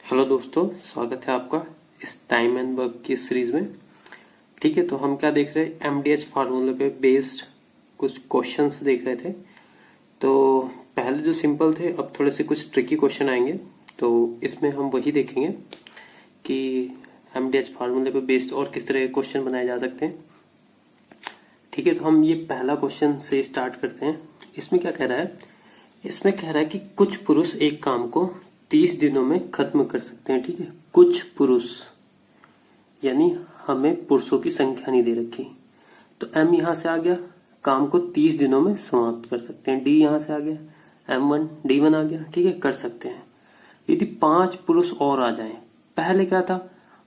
Hello दोस्तों, स्वागत है आपका इस टाइम एंड वर्क की सीरीज में। ठीक है, तो हम क्या देख रहे हैं, एमडीएच फार्मूले पे बेस्ड कुछ क्वेश्चंस देख रहे थे। तो पहले जो सिंपल थे, अब थोड़े से कुछ ट्रिकी क्वेश्चन आएंगे। तो इसमें हम वही देखेंगे कि एमडीएच फार्मूले पे बेस्ड और किस तरह के क्वेश्चन बनाए जा सकते हैं। ठीक है, तो हम ये पहला क्वेश्चन से स्टार्ट करते हैं। इसमें क्या कह रहा है, इसमें कह रहा है कि कुछ पुरुष एक काम को 30 दिनों में खत्म कर सकते हैं। ठीक है, कुछ पुरुष, यानी हमें पुरुषों की संख्या नहीं दे रखी। तो एम यहां से आ गया, काम को 30 दिनों में समाप्त कर सकते हैं। डी यहां से आ गया, M1 D1 आ गया। ठीक है, कर सकते हैं। यदि 5 पुरुष और आ जाएं, पहले क्या था,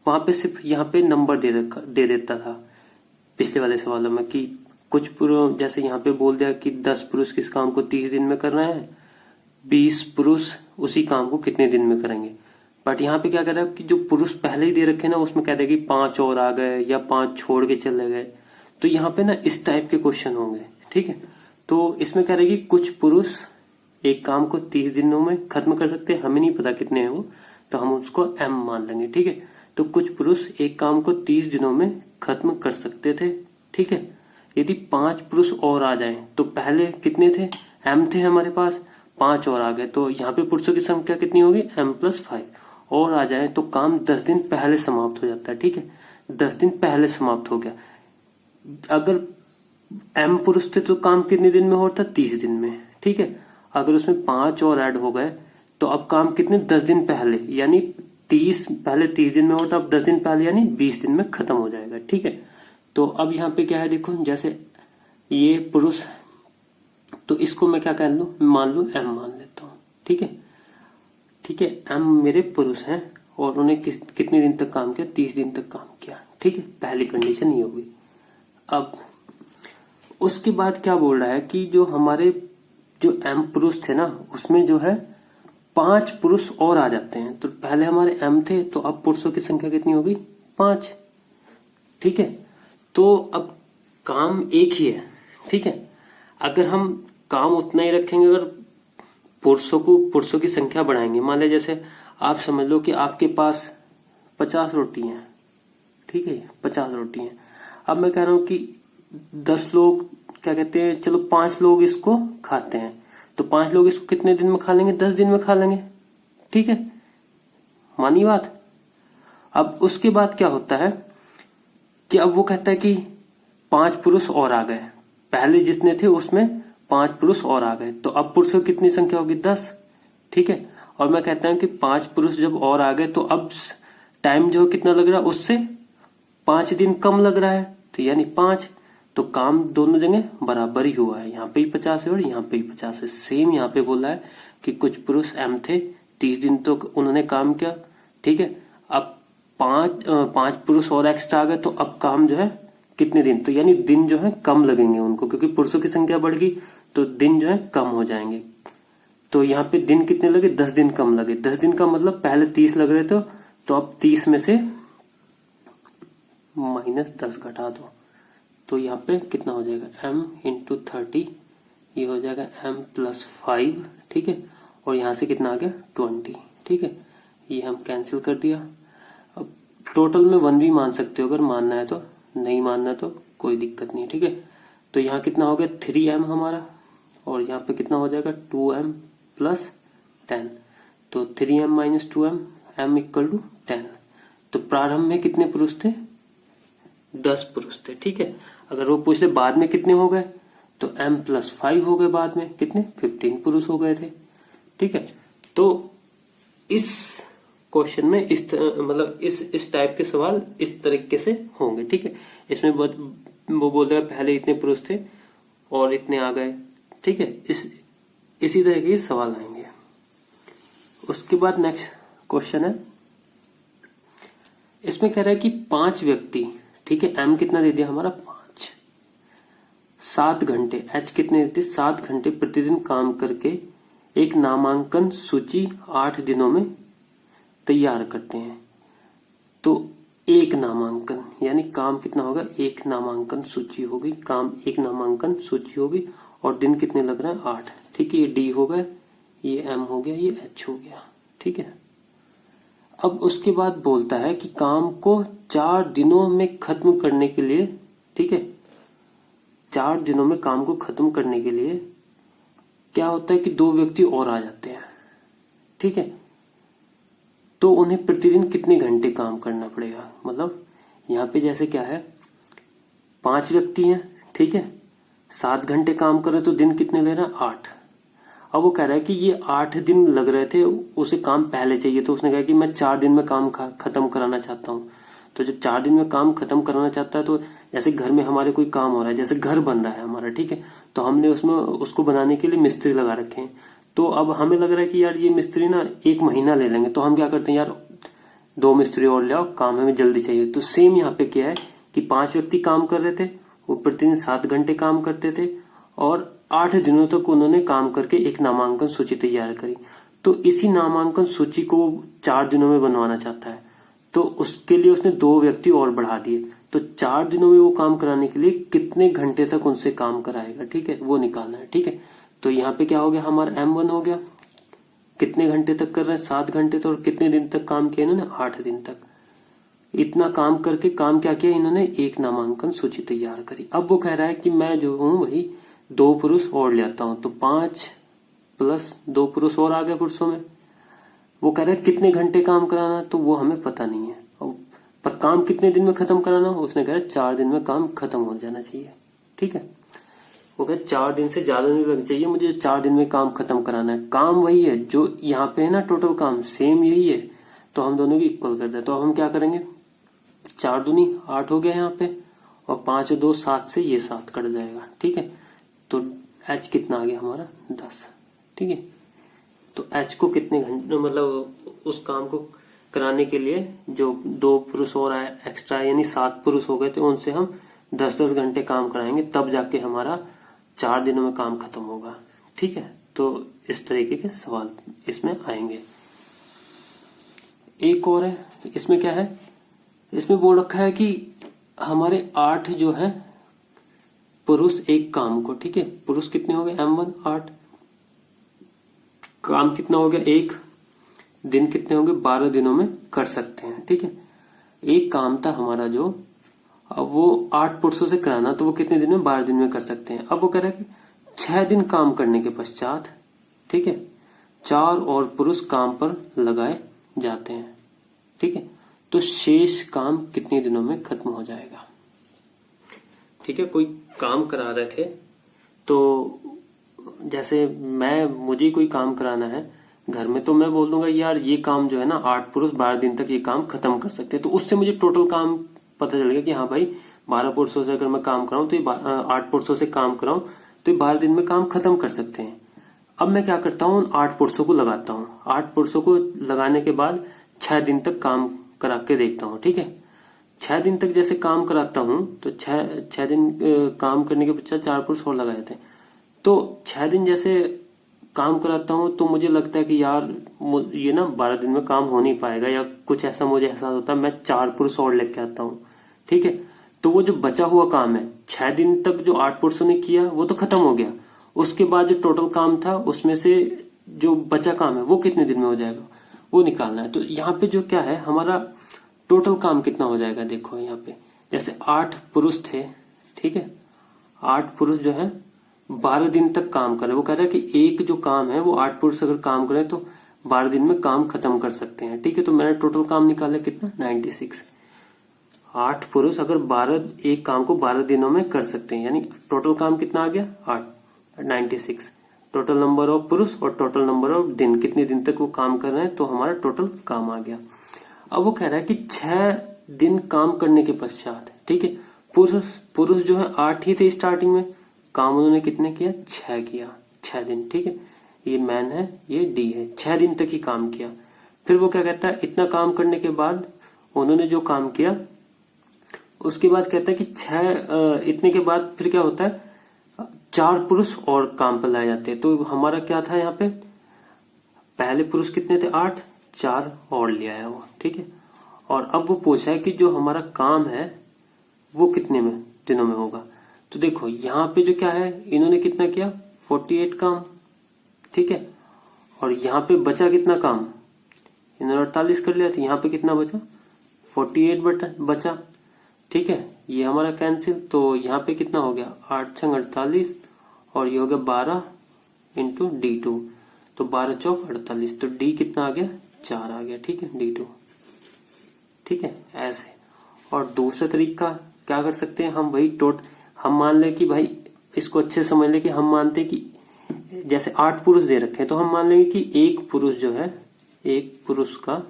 वहां पे सिर्फ यहाँ पे नंबर दे देता था पिछले वाले सवालों में कि कुछ पुरुष, जैसे यहाँ पे बोल दिया कि 10 पुरुष किस काम को 30 दिन में कर रहे हैं, 20 पुरुष उसी काम को कितने दिन में करेंगे। बट यहाँ पे क्या कह रहा है कि जो पुरुष पहले ही दे रखे ना, उसमें कह देगा कि 5 और आ गए या 5 छोड़ के चले गए। तो यहाँ पे ना इस टाइप के क्वेश्चन होंगे। ठीक है, तो इसमें कह रहे कि कुछ पुरुष एक काम को 30 दिनों में खत्म कर सकते हैं। हमें नहीं पता कितने हैं वो, तो हम उसको M मान लेंगे। ठीक है, तो कुछ पुरुष एक काम को 30 दिनों में खत्म कर सकते थे। ठीक है, यदि 5 पुरुष और आ जाएं, तो पहले कितने थे, M थे हमारे पास, 5 और आ गए, तो यहाँ पे पुरुषों की संख्या कितनी होगी, M+5 और आ जाए तो काम 10 दिन पहले समाप्त हो जाता है। ठीक है, 10 दिन पहले समाप्त हो गया। अगर M पुरुष थे तो काम कितने दिन में होता, 30 दिन में। ठीक है, अगर उसमें 5 और ऐड हो गए तो अब काम कितने, 10 दिन पहले, यानी 30 पहले 30 दिन में होता, अब 10 दिन पहले यानी 20 दिन में खत्म हो जाएगा। ठीक है, तो अब यहाँ पे क्या है, देखो जैसे ये पुरुष, तो इसको मैं क्या कह लू, मान लू M मान लेता हूं। ठीक है, ठीक है, M मेरे पुरुष हैं और उन्होंने कितने दिन तक काम किया, 30 दिन तक काम किया। ठीक है, पहली कंडीशन ये होगी। अब उसके बाद क्या बोल रहा है कि जो हमारे जो M पुरुष थे ना, उसमें जो है 5 पुरुष और आ जाते हैं। तो पहले हमारे M थे, तो अब पुरुषों की संख्या कितनी होगी, 5। ठीक है, तो अब काम एक ही है। ठीक है, अगर हम काम उतना ही रखेंगे, अगर पुरुषों की संख्या बढ़ाएंगे, मान लिया जैसे आप समझ लो कि आपके पास 50 रोटी हैं। ठीक है, 50 रोटी हैं। अब मैं कह रहा हूं कि 10 लोग क्या कहते हैं, चलो 5 लोग इसको खाते हैं, तो 5 लोग इसको कितने दिन में खा लेंगे, 10 दिन में खा लेंगे। ठीक है, मानी बात। अब उसके बाद क्या होता है कि अब वो कहता है कि 5 पुरुष और आ गए, पहले जितने थे उसमें 5 पुरुष और आ गए, तो अब पुरुषों की कितनी संख्या होगी, 10। ठीक है, और मैं कहता हूं कि 5 पुरुष जब और आ गए तो अब टाइम जो कितना लग रहा है, उससे 5 दिन कम लग रहा है, तो यानी 5। तो काम दोनों जगह बराबर ही हुआ है, यहाँ पे ही 50 है और यहाँ पे ही 50 है। सेम यहाँ पे बोला है कि कुछ पुरुष M थे, 30 दिन तो उन्होंने काम किया। ठीक है, अब 5 पुरुष और एक्स्ट्रा आ गए, तो अब काम जो है कितने दिन, तो यानी दिन जो है कम लगेंगे उनको, क्योंकि पुरुषों की संख्या बढ़ गई तो दिन जो है कम हो जाएंगे। तो यहाँ पे दिन कितने लगे, 10 दिन कम लगे। 10 दिन का मतलब पहले 30 लग रहे थे, तो अब 30 में से -10 घटा दो, तो यहाँ पे कितना हो जाएगा, M × 30, ये हो जाएगा M+5। ठीक है, और यहाँ से कितना आ गया, 20। ठीक है, ये हम कैंसिल कर दिया। अब टोटल में 1 भी मान सकते हो अगर मानना है, तो नहीं मानना तो कोई दिक्कत नहीं। ठीक है, तो यहाँ कितना हो गया, 3M हमारा, और यहाँ पे कितना हो जाएगा, 2M + 10। तो 3M - 2M, M = 10। तो प्रारंभ में कितने पुरुष थे, 10 पुरुष थे। ठीक है, अगर वो पूछ ले बाद में कितने हो गए, तो M+5 हो गए, बाद में कितने, 15 पुरुष हो गए थे। ठीक है, तो इस क्वेश्चन में मतलब इस टाइप के सवाल इस तरीके से होंगे। ठीक है, इसमें वो बोल रहा है पहले इतने पुरुष थे और इतने आ गए। ठीक है, इसी तरह के सवाल आएंगे। उसके बाद नेक्स्ट क्वेश्चन है, इसमें कह रहा है कि 5 व्यक्ति, ठीक है, M कितना दे दिया हमारा, 5, 7 घंटे, H कितने देते, 7 घंटे प्रतिदिन काम करके एक नामांकन सूची 8 दिनों में तैयार करते हैं। तो एक नामांकन यानी काम कितना होगा, एक नामांकन सूची होगी, काम एक नामांकन सूची होगी, और दिन कितने लग रहा है, 8। ठीक है, ये D हो गया, ये M हो गया, ये H हो गया। ठीक है, अब उसके बाद बोलता है कि काम को 4 दिनों में खत्म करने के लिए, ठीक है, 4 दिनों में काम को खत्म करने के लिए क्या होता है कि 2 व्यक्ति और आ जाते हैं, ठीक है। तो उन्हें प्रतिदिन कितने घंटे काम करना पड़ेगा, मतलब यहाँ पे जैसे क्या है, 5 व्यक्ति हैं, ठीक है, 7 घंटे काम कर रहे तो दिन कितने ले रहे हैं, 8। अब वो कह रहा है कि ये 8 दिन लग रहे थे, उसे काम पहले चाहिए, तो उसने कहा कि मैं 4 दिन में काम खत्म कराना चाहता हूँ। तो जब 4 दिन में काम खत्म कराना चाहता है, तो जैसे घर में हमारे कोई काम हो रहा है, जैसे घर बन रहा है हमारा, ठीक है, तो हमने उसमें उसको बनाने के लिए मिस्त्री लगा रखे हैं। तो अब हमें लग रहा है कि यार ये मिस्त्री ना 1 महीना ले लेंगे, तो हम क्या करते हैं, यार 2 मिस्त्री और ले आओ, काम हमें जल्दी चाहिए। तो सेम यहाँ पे क्या है कि 5 व्यक्ति काम कर रहे थे, वो प्रतिदिन 7 घंटे काम करते थे और 8 दिनों तक उन्होंने काम करके एक नामांकन सूची तैयार करी। तो इसी नामांकन सूची को 4 दिनों में बनवाना चाहता है, तो उसके लिए उसने 2 व्यक्ति और बढ़ा दिए। तो 4 दिनों में वो काम कराने के लिए कितने घंटे तक उनसे काम कराएगा, ठीक है, वो निकालना है, ठीक है। तो यहाँ पे क्या हो गया, हमारा M1 हो गया, कितने घंटे तक कर रहे हैं, 7 घंटे तक, और कितने दिन तक काम किया इन्होंने, 8 दिन तक। इतना काम करके काम क्या किया इन्होंने, एक नामांकन सूची तैयार करी। अब वो कह रहा है कि मैं जो हूं वही 2 पुरुष और ले आता हूं, तो 5 + 2 पुरुष और आ गए पुरुषों में। वो कह रहा है कितने घंटे काम कराना, तो वो हमें पता नहीं है, पर काम कितने दिन में खत्म कराना, उसने कह रहा 4 दिन में काम खत्म हो जाना चाहिए, ठीक है। वो कह 4 दिन से ज्यादा नहीं लगना चाहिए, मुझे 4 दिन में काम खत्म कराना है। काम वही है जो यहाँ पे है ना, टोटल काम सेम यही है, तो हम दोनों की इक्वल कर दे। तो अब हम क्या करेंगे, 4 दूनी 8 हो गया यहाँ पे, और 5 और 2 7 से ये 7 कट जाएगा, ठीक है। तो H कितना आ गया हमारा, 10, ठीक है। तो H को कितने घंटे, मतलब उस काम को कराने के लिए जो 2 पुरुष और आए एक्स्ट्रा, यानी 7 पुरुष हो गए थे, उनसे हम 10-10 घंटे काम कराएंगे, तब जाके हमारा 4 दिनों में काम खत्म होगा, ठीक है। तो इस तरीके के सवाल इसमें आएंगे। एक और है, इसमें क्या है, इसमें बोल रखा है कि हमारे 8 जो है पुरुष एक काम को, ठीक है, पुरुष कितने हो गए, M1 8, काम कितना हो गया 1, दिन कितने होंगे, 12 दिनों में कर सकते हैं, ठीक है। एक काम था हमारा जो, अब वो 8 पुरुषों से कराना, तो वो कितने दिन में, 12 दिन में कर सकते हैं। अब वो कह रहा है कि 6 दिन काम करने के पश्चात, ठीक है, 4 और पुरुष काम पर लगाए जाते हैं, ठीक है। तो शेष काम कितने दिनों में खत्म हो जाएगा, ठीक है। कोई काम करा रहे थे, तो जैसे मुझे कोई काम कराना है घर में, तो मैं बोल दूंगा यार ये काम जो है ना 8 पुरुष 12 दिन तक ये काम खत्म कर सकते हैं। तो उससे मुझे टोटल काम पता चल गया कि हाँ भाई 12 पुरुषों से अगर मैं काम कराऊं, तो ये 8 पुरुषों से काम कराऊं, तो ये 12 दिन में काम खत्म कर सकते हैं। अब मैं क्या करता हूँ, 8 पुरुषों को लगाता हूँ, 8 पुरुषों को लगाने के बाद 6 दिन तक काम करा के देखता हूँ, ठीक है। 6 दिन तक जैसे काम कराता हूँ, तो 6 दिन काम करने के पश्चात 4 पुरुष और लगाए थे, तो 6 दिन जैसे काम कराता हूँ, तो मुझे लगता है कि यार ये ना 12 दिन में काम हो नहीं पाएगा, या कुछ ऐसा मुझे एहसास होता है, मैं 4 पुरुष और लेके आता हूँ, ठीक है। तो वो जो बचा हुआ काम है 6 दिन तक जो 8 पुरुषों ने किया वो तो खत्म हो गया, उसके बाद जो टोटल काम था उसमें से जो बचा काम है वो कितने दिन में हो जाएगा, वो निकालना है। तो यहाँ पे जो क्या है, हमारा टोटल काम कितना हो जाएगा, देखो यहाँ पे जैसे 8 पुरुष थे, ठीक है, 8 पुरुष जो है 12 दिन तक काम करे। वो कह रहा है कि एक जो काम है वो 8 पुरुष अगर काम करे तो 12 दिन में काम खत्म कर सकते हैं, ठीक है। तो मैंने टोटल काम निकाला कितना, 96। 8 पुरुष अगर 12 एक काम को 12 दिनों में कर सकते हैं, यानी टोटल काम कितना आ गया, 8 96। टोटल नंबर ऑफ पुरुष और टोटल नंबर ऑफ दिन, कितने दिन तक वो काम कर रहे हैं, तो हमारा टोटल काम आ गया। अब वो कह रहा है कि 6 दिन काम करने के पश्चात, ठीक है, पुरुष जो है 8 ही थे स्टार्टिंग में, काम उन्होंने कितने किया, 6 किया, 6 दिन, ठीक है। ये मैन है, ये डी है, 6 दिन तक ही काम किया। फिर वो क्या कहता है, इतना काम करने के बाद उन्होंने जो काम किया उसके बाद कहता है कि इतने के बाद फिर क्या होता है, 4 पुरुष और काम पर लाए जाते हैं। तो हमारा क्या था यहाँ पे, पहले पुरुष कितने थे, 8, 4 और ले आया वो, ठीक है। और अब वो पूछा है कि जो हमारा काम है वो कितने में दिनों में होगा। तो देखो यहाँ पे जो क्या है, इन्होंने कितना किया, 48 काम, ठीक है। और यहाँ पे बचा कितना काम, इन्होंने 48 कर लिया, तो यहाँ पे कितना बचा 48 बचा। ठीक है, ये हमारा कैंसिल, तो यहाँ पे कितना हो गया 8 छंग 48 और ये हो गया 12 इंटू D2, तो 12 चौक 48, तो D कितना आ गया 4 आ गया। ठीक है, D2। ठीक है, ऐसे। और दूसरा तरीका क्या कर सकते हैं हम, वही हम मान ले कि भाई इसको अच्छे समझ ले कि हम मानते हैं कि जैसे 8 पुरुष दे रखे हैं, तो हम मान लेंगे कि एक पुरुष जो है, एक पुरुष का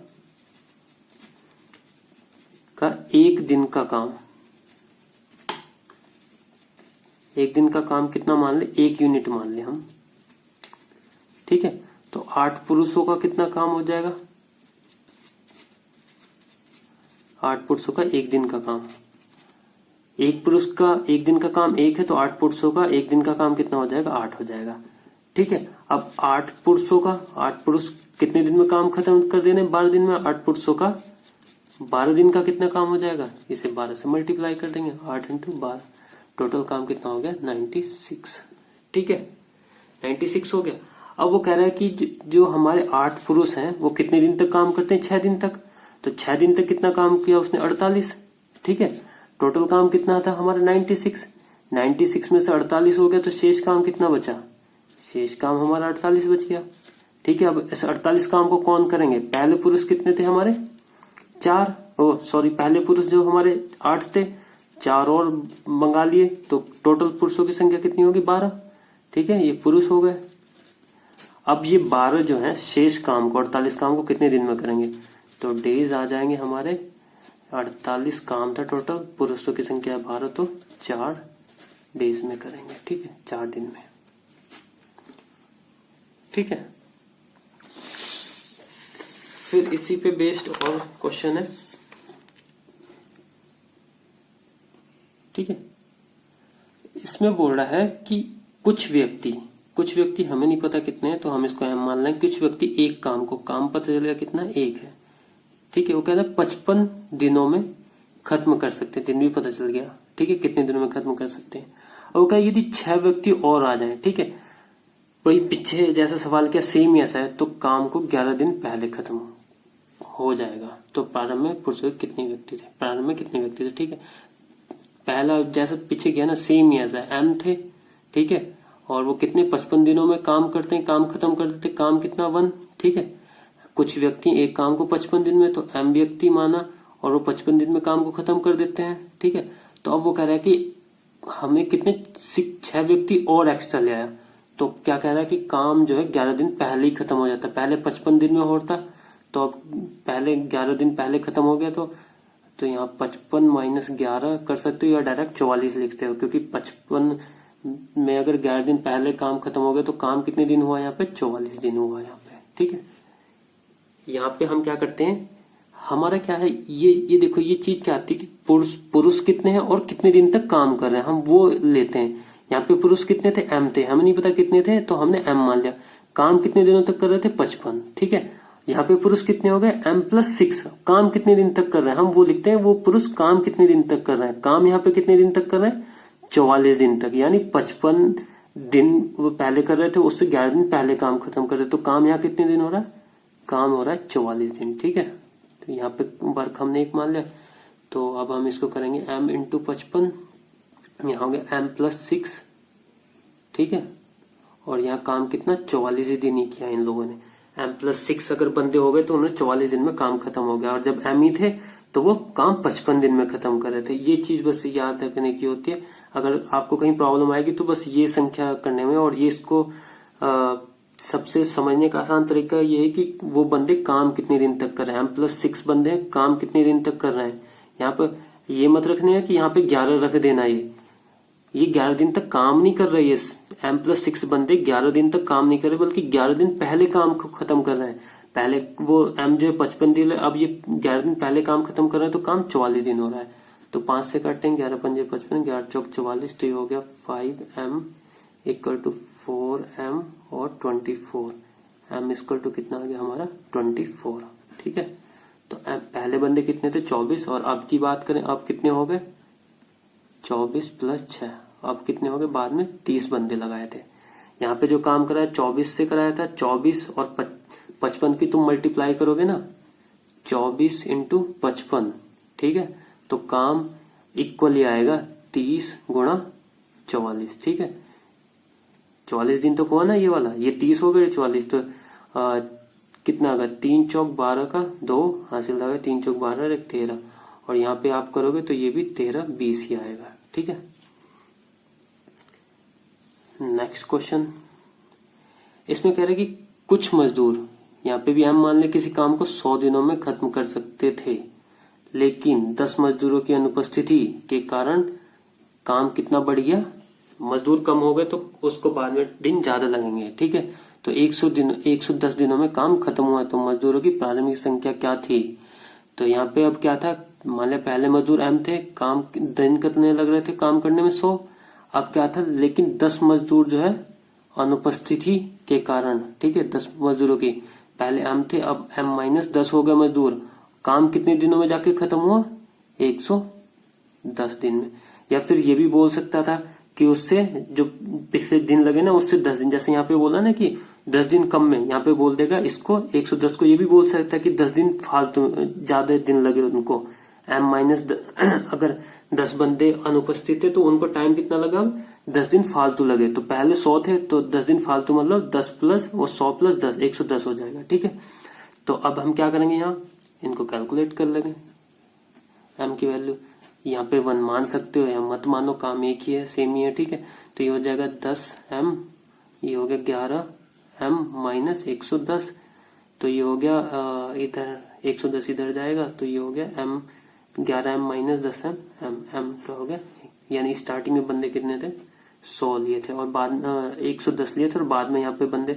एक दिन का काम, एक दिन का काम कितना मान ले, 1 यूनिट मान ले हम। ठीक है, तो 8 पुरुषों का कितना काम हो जाएगा, 8 पुरुषों का 1 दिन का काम, एक पुरुष का 1 दिन का काम 1 है, तो 8 पुरुषों का 1 दिन का काम कितना हो जाएगा 8 हो जाएगा। ठीक है, अब 8 पुरुषों का, 8 पुरुष कितने दिन में काम खत्म कर देने, 12 दिन में। 8 पुरुषों का 12 दिन का कितना काम हो जाएगा, इसे 12 से मल्टीप्लाई कर देंगे, 8 इंटू 12, टोटल काम कितना हो गया 96। ठीक है, 96 हो गया। अब वो कह रहा है कि जो हमारे 8 पुरुष हैं वो कितने दिन तक काम करते हैं, 6 दिन तक, तो 6 दिन तक कितना काम किया उसने 48। ठीक है, टोटल काम कितना था हमारा 96 में से 48 हो गया, तो शेष काम कितना बचा, शेष काम हमारा 48 बच गया। ठीक है, अब इस 48 काम को कौन करेंगे, पहले पुरुष कितने थे हमारे 4, पहले पुरुष जो हमारे 8 थे, 4 और मंगा लिए, तो टोटल पुरुषों की संख्या कितनी होगी 12। ठीक है, ये पुरुष हो गए। अब ये 12 जो है शेष काम को, 48 काम को कितने दिन में करेंगे, तो डेज आ जाएंगे हमारे, 48 काम था टोटल, पुरुषों की संख्या 12, तो 4 डेज में करेंगे। ठीक है, 4 दिन में। ठीक है, फिर इसी पे बेस्ड और क्वेश्चन है। ठीक है, इसमें बोल रहा है कि कुछ व्यक्ति हमें नहीं पता कितने हैं, तो हम इसको हम मान लें कुछ व्यक्ति एक काम को, काम पता चलेगा कितना 1 है। ठीक है, वो कहता है 55 दिनों में खत्म कर सकते हैं, दिन भी पता चल गया। ठीक है, कितने दिनों में खत्म कर सकते हैं। और वो कहा यदि 6 व्यक्ति और आ जाएं, ठीक है, वही पीछे जैसा सवाल किया सेम ही ऐसा है, तो काम को 11 दिन पहले खत्म हो जाएगा। तो प्रारंभ में पुरुषों के कितने व्यक्ति थे, प्रारंभ में कितने व्यक्ति थे। ठीक है, पहला जैसा पीछे गया ना सेम ही ऐसा है, M थे। ठीक है, और वो कितने 55 दिनों में काम करते हैं, काम खत्म कर देते, काम कितना 1। ठीक है, कुछ व्यक्ति एक काम को 55 दिन में, तो M व्यक्ति माना, और वो 55 दिन में काम को खत्म कर देते हैं। ठीक है, तो अब वो कह रहा है कि हमें कितने 6 व्यक्ति और एक्स्ट्रा ले आया, तो क्या कह रहा है कि काम जो है 11 दिन पहले ही खत्म हो जाता, पहले 55 दिन में होता, तो अब पहले 11 दिन पहले खत्म हो गया, तो यहाँ 55 माइनस 11 कर सकते हो या डायरेक्ट 44 लिखते हो, क्योंकि 55 में अगर 11 दिन पहले काम खत्म हो गया तो काम कितने दिन हुआ यहाँ पे 44 दिन हुआ यहाँ पे। ठीक है, यहाँ पे हम क्या करते हैं, हमारा क्या है ये देखो ये चीज क्या आती है कि पुरुष कितने हैं और कितने दिन तक काम कर रहे हैं, हम वो लेते हैं। यहाँ पे पुरुष कितने थे M थे, हमें नहीं पता कितने थे, तो हमने M मान लिया। काम कितने दिनों तक कर रहे थे 55। ठीक है, यहाँ पे पुरुष कितने हो गए M+6, काम कितने दिन तक कर रहे हैं हम वो लिखते हैं, वो पुरुष काम कितने दिन तक कर रहे हैं, काम यहाँ पे कितने दिन तक कर रहे हैं 44 दिन तक, यानी 55 दिन वो पहले कर रहे थे, उससे 11 दिन पहले काम खत्म कर रहे, तो काम यहाँ कितने दिन हो रहा है, काम हो रहा है 44 दिन। ठीक है, तो यहाँ पे वर्क हमने 1 मान लिया, तो अब हम इसको करेंगे M इंटू 55, यहाँ हो गया M+6। ठीक है, और यहाँ काम कितना 44 दिन ही किया इन लोगों ने, M+6 अगर बंदे हो गए तो उन्होंने 44 दिन में काम खत्म हो गया, और जब M ही थे तो वो काम 55 दिन में खत्म कर रहे थे। ये चीज बस याद रखने की होती है। अगर आपको कहीं प्रॉब्लम आएगी तो बस ये संख्या करने में, और ये इसको सबसे समझने का आसान तरीका ये है कि वो बंदे काम कितने दिन तक कर रहे हैं, M+6 बंदे काम कितने दिन तक कर रहे हैं। यहाँ पर ये मत रखने है कि यहाँ पे 11 रख देना, ये 11 दिन तक काम नहीं कर रहे, ये M+6 बंदे 11 दिन तक काम नहीं कर रहे, बल्कि 11 दिन पहले काम को खत्म कर रहे हैं। पहले वो M जो है 55 दिन, अब ये 11 दिन पहले काम खत्म कर रहे हैं, तो काम 44 दिन हो रहा है। तो 5 से काटेंगे, 11 पंजे 55, 11 चौक 44, तो ये हो गया 5M इक्वल टू 4M और 24। M इक्वल टू कितना आ गया हमारा 24। ठीक है, तो पहले बंदे कितने थे 24, और अब की बात करें अब कितने हो गए 24 + 6, अब कितने हो गए बाद में 30 बंदे लगाए थे। यहाँ पे जो काम कराया 24 से कराया था, 24 और 55 की तुम मल्टीप्लाई करोगे ना, 24 इंटू 55, ठीक है। तो काम इक्वली आएगा 30 गुणा 44, ठीक है। 44 दिन तो हुआ ना ये वाला, ये 30 हो गया 44, तो कितना आएगा 3 चौक 12 का 2 हासिल आएगा, 3 चौक 12 एक 13, और यहाँ पे आप करोगे तो ये भी 13 20 ही आएगा, ठीक है। नेक्स्ट क्वेश्चन, इसमें कह रहे कि कुछ मजदूर, यहाँ पे भी हम मान ले किसी काम को 100 दिनों में खत्म कर सकते थे, लेकिन 10 मजदूरों की अनुपस्थिति के कारण काम कितना बढ़ गया, मजदूर कम हो गए तो उसको बाद में दिन ज्यादा लगेंगे, ठीक है। तो 110 दिनों में काम खत्म हुआ, तो मजदूरों की प्रारंभिक संख्या क्या थी। तो यहाँ पे अब क्या था, मान लिया पहले मजदूर m थे, काम दिन कितने लग रहे थे काम करने में 100, अब क्या था, लेकिन 10 मजदूर जो है अनुपस्थिति के कारण, ठीक है, 10 मजदूरों की, पहले m थे अब m-10 हो गए मजदूर, काम कितने दिनों में जाके खत्म हुआ 110 दिन में। या फिर ये भी बोल सकता था कि उससे जो पिछले दिन लगे ना उससे 10 दिन, जैसे यहाँ पे बोला ना कि 10 दिन कम में, यहाँ पे बोल देगा इसको 110 को, ये भी बोल सकता है कि 10 दिन फालतू ज्यादा दिन लगे उनको, अगर 10 बंदे अनुपस्थित थे तो उनको टाइम कितना लगा, 10 दिन फालतू लगे। तो पहले 100 थे तो 10 दिन फालतू मतलब 10 प्लस वो 100 प्लस 10 110 हो जाएगा, ठीक है। तो अब हम क्या करेंगे, यहाँ इनको कैलकुलेट कर लेंगे, m की वैल्यू यहाँ पे 1 मान सकते हो या मत मानो, काम एक ही है, सेम ही है, ठीक है। तो ये हो जाएगा 10m, ये हो गया 11m माइनस 110, तो ये हो गया इधर 110 इधर जाएगा, तो ये हो गया m 11m minus 10m, m तो हो गया, यानी स्टार्टिंग में बंदे कितने थे 100 लिए थे और बाद में 110 लिए थे और बाद में यहाँ पे बंदे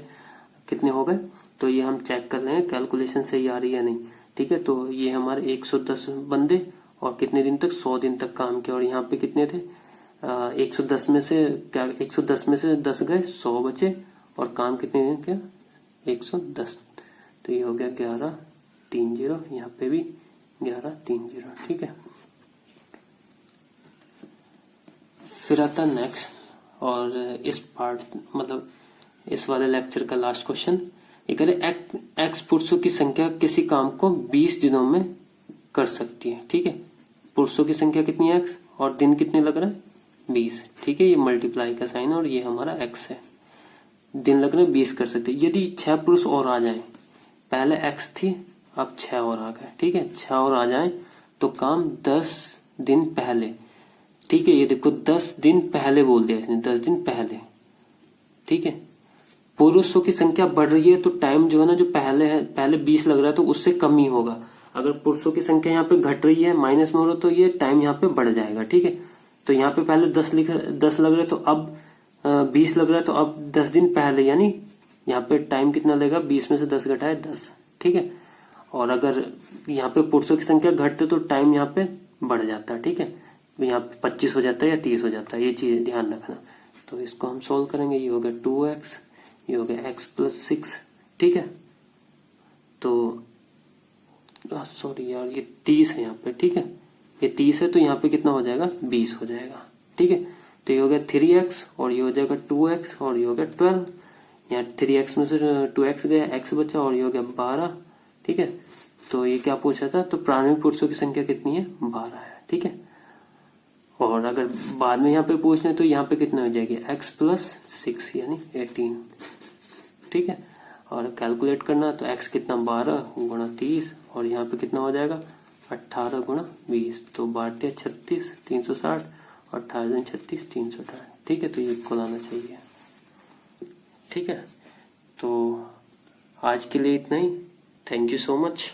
कितने हो गए। तो ये हम चेक कर रहे हैं कैलकुलेशन सही आ रही है नहीं, ठीक है। तो ये हमारे 110 बंदे और कितने दिन तक 100 दिन तक काम किया, और यहाँ पे कितने थे 110 में से क्या, 110 में से 10 गए 100 बचे, और काम कितने दिन किया 110, तो ये हो गया 1130, यहाँ पे भी 1130, ठीक है। फिर आता नेक्स्ट, और इस पार्ट मतलब इस वाले लेक्चर का लास्ट क्वेश्चन, ये कह रहे एक्स पुरुषों की संख्या किसी काम को 20 दिनों में कर सकती है, ठीक है। पुरुषों की संख्या कितनी है x, और दिन कितने लग रहे हैं 20, ठीक है। ये मल्टीप्लाई का साइन और ये हमारा x है, दिन लग रहे हैं 20 कर सकते हैं। यदि 6 पुरुष और आ जाए, पहले x थी अब 6 और आ गए, ठीक है, 6 और आ जाए तो काम 10 दिन पहले, ठीक है। ये देखो 10 दिन पहले बोल दिया इसने, 10 दिन पहले, ठीक है। पुरुषों की संख्या बढ़ रही है तो टाइम जो है ना, जो पहले है, पहले 20 लग रहा है तो उससे कम ही होगा। अगर पुरुषों की संख्या यहाँ पे घट रही है, माइनस में हो रहा है, तो ये टाइम यहाँ पे बढ़ जाएगा, ठीक है। तो यहाँ पे पहले 10 लग रहे तो अब 20 लग रहा है, तो अब 10 दिन पहले, यानी यहाँ पे टाइम कितना लगेगा, 20 में से 10 घटाए 10, ठीक है। और अगर यहाँ पे पुरुषों की संख्या घटते तो टाइम यहाँ पे बढ़ जाता है, ठीक है। यहाँ पे 25 हो जाता है या 30 हो जाता है, ये चीज ध्यान रखना। तो इसको हम सोल्व करेंगे, ये हो गया 2x, ये हो गया x प्लस 6, ठीक है। तो सॉरी यार, ये 30 है यहाँ पे, ठीक है, ये 30 है तो यहाँ पे कितना हो जाएगा 20 हो जाएगा, ठीक है। तो ये हो गया 3x और ये हो जाएगा 2x और ये हो गया 12, यहाँ 3x में से 2x गया, x बचा और ये हो गया 12, ठीक है। तो ये क्या पूछा था, तो प्रारंभिक पुरुषों की संख्या कितनी है 12 है, ठीक है। और अगर बाद में यहाँ पे पूछने तो यहाँ पे कितना हो जाएगी x प्लस 6 यानी 18, ठीक है। और कैलकुलेट करना तो x कितना 12 गुणा 30 और यहाँ पे कितना हो जाएगा 18 गुणा 20, तो 12 36 360 और 18 36 360, ठीक है। तो ये इक्वल आना चाहिए, ठीक है। तो आज के लिए इतना ही, थैंक यू सो मच।